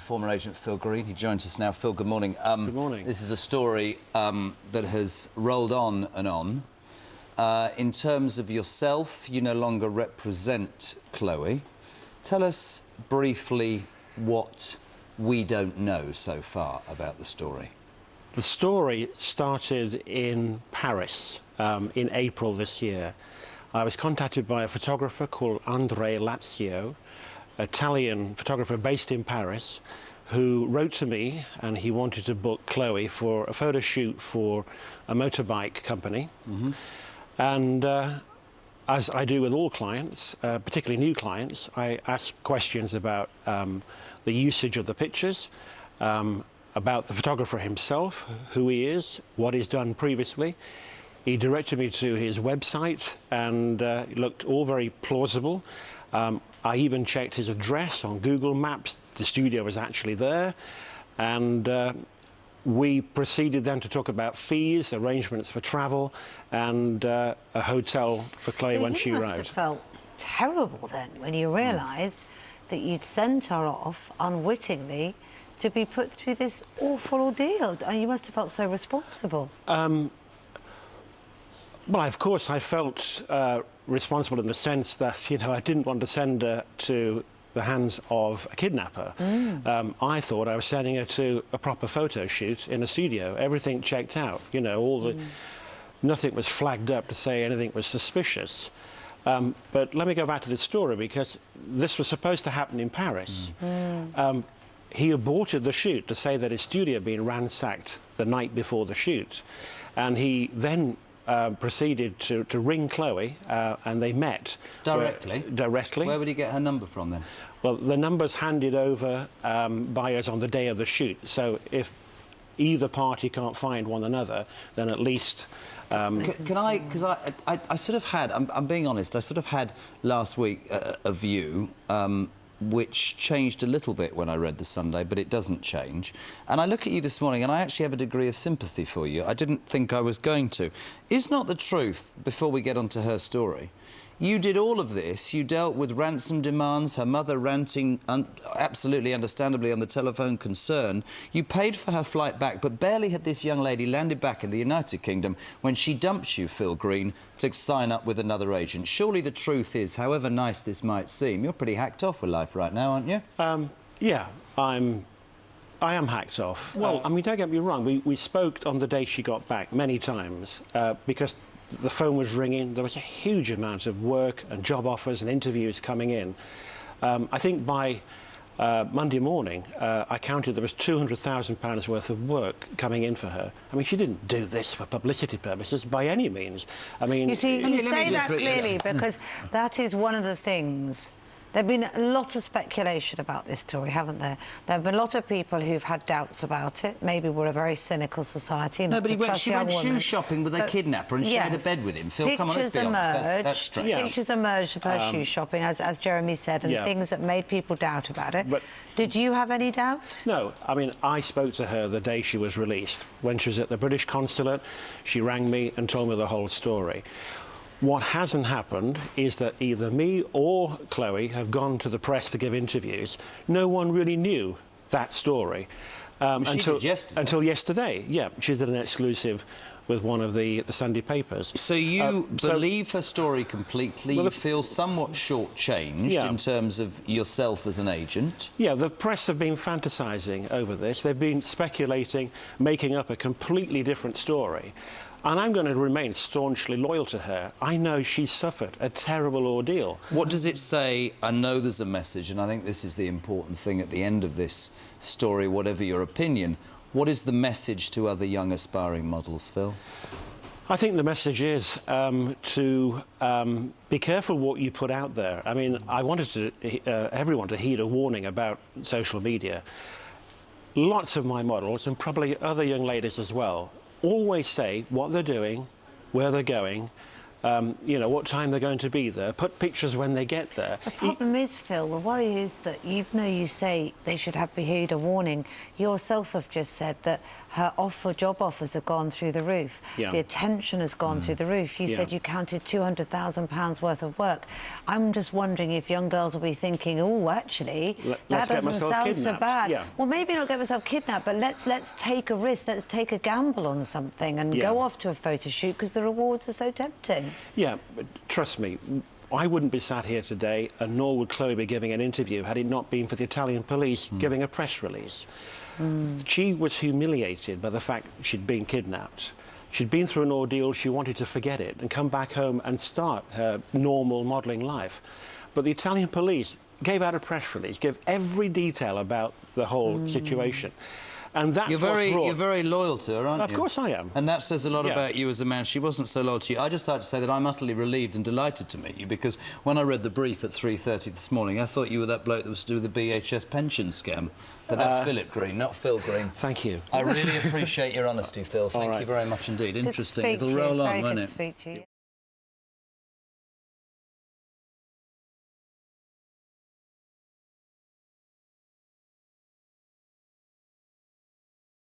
former agent Phil Green. He joins us now. Phil, good morning. Good morning. This is a story that has rolled on and on. In terms of yourself, you no longer represent Chloe. Tell us briefly what we don't know so far about the story. The story started in Paris in April this year. I was contacted by a photographer called Andrea Lazio, Italian photographer based in Paris, who wrote to me and he wanted to book Chloe for a photo shoot for a motorbike company. Mm-hmm. And as I do with all clients, particularly new clients, I ask questions about the usage of the pictures, about the photographer himself, who he is, what he's done previously. He directed me to his website and it looked all very plausible. I even checked his address on Google Maps. The studio was actually there. And we proceeded then to talk about fees, arrangements for travel, and a hotel for Chloe when she arrived. So you must have felt terrible then when you realised that you'd sent her off unwittingly to be put through this awful ordeal. You must have felt so responsible. Well, of course, I felt responsible in the sense that, you know, I didn't want to send her to the hands of a kidnapper. I thought I was sending her to a proper photo shoot in a studio. Everything checked out, you know, nothing was flagged up to say anything was suspicious. But let me go back to this story, because this was supposed to happen in Paris. He aborted the shoot to say that his studio had been ransacked the night before the shoot. And he then proceeded to ring Chloe, and they met. Directly? Directly. Where would he get her number from, then? Well, the number's handed over by us on the day of the shoot. So if either party can't find one another, then at least... Can I... Because I sort of had... I'm being honest, I sort of had last week a view... which changed a little bit when I read the Sunday, but it doesn't change. And I look at you this morning and I actually have a degree of sympathy for you. I didn't think I was going to. Is not the truth, before we get on to her story, you did all of this, you dealt with ransom demands, her mother ranting absolutely understandably on the telephone concern, you paid for her flight back, but barely had this young lady landed back in the United Kingdom when she dumps you, Phil Green, to sign up with another agent. Surely the truth is, however nice this might seem, you're pretty hacked off with life right now, aren't you? Yeah, I am hacked off. Well, I mean, don't get me wrong, we spoke on the day she got back many times, because the phone was ringing. There was a huge amount of work and job offers and interviews coming in. I think by Monday morning, I counted there was £200,000 worth of work coming in for her. I mean, she didn't do this for publicity purposes by any means. I mean... You see, you say that clearly because that is one of the things... There have been a lot of speculation about this story, haven't there? There have been a lot of people who've had doubts about it. Maybe we're a very cynical society. No, but she went shoe shopping with a kidnapper and shared a bed with him. Phil, come on, let's be honest. That's strange. Pictures emerged of her shoe shopping, as Jeremy said, and things that made people doubt about it. But did you have any doubts? No. I mean, I spoke to her the day she was released. When she was at the British consulate, she rang me and told me the whole story. What hasn't happened is that either me or Chloe have gone to the press to give interviews. No one really knew that story until yesterday. Yeah, she did an exclusive with one of the Sunday papers. So you believe her story completely? Well, you feel somewhat shortchanged in terms of yourself as an agent? Yeah, the press have been fantasising over this. They've been speculating, making up a completely different story. And I'm going to remain staunchly loyal to her. I know she's suffered a terrible ordeal. What does it say? I know there's a message, and I think this is the important thing at the end of this story, whatever your opinion. What is the message to other young aspiring models, Phil? I think the message is to be careful what you put out there. I mean, I wanted everyone to heed a warning about social media. Lots of my models, and probably other young ladies as well, always say what they're doing, where they're going, you know, what time they're going to be there, put pictures when they get there. The problem is, Phil, the worry is that even though you say they should have behaviour warning, yourself have just said that her job offers have gone through the roof. Yeah. The attention has gone through the roof. You said you counted £200,000 worth of work. I'm just wondering if young girls will be thinking, oh, actually, that doesn't sound so bad. Yeah. Well, maybe not get myself kidnapped, but let's take a risk, let's take a gamble on something and go off to a photo shoot because the rewards are so tempting. Yeah, but trust me, I wouldn't be sat here today, and nor would Chloe be giving an interview had it not been for the Italian police giving a press release. She was humiliated by the fact she'd been kidnapped. She'd been through an ordeal, she wanted to forget it and come back home and start her normal modelling life. But the Italian police gave out a press release, gave every detail about the whole situation. And that's you're very loyal to her, aren't you? Of course I am. And that says a lot about you as a man. She wasn't so loyal to you. I just like to say that I'm utterly relieved and delighted to meet you, because when I read the brief at 3:30 this morning, I thought you were that bloke that was to do with the BHS pension scam. But that's Philip Green, not Phil Green. Thank you. I really appreciate your honesty, Phil. Thank you very much indeed. Interesting. It'll roll on, won't it? Good to speak to you.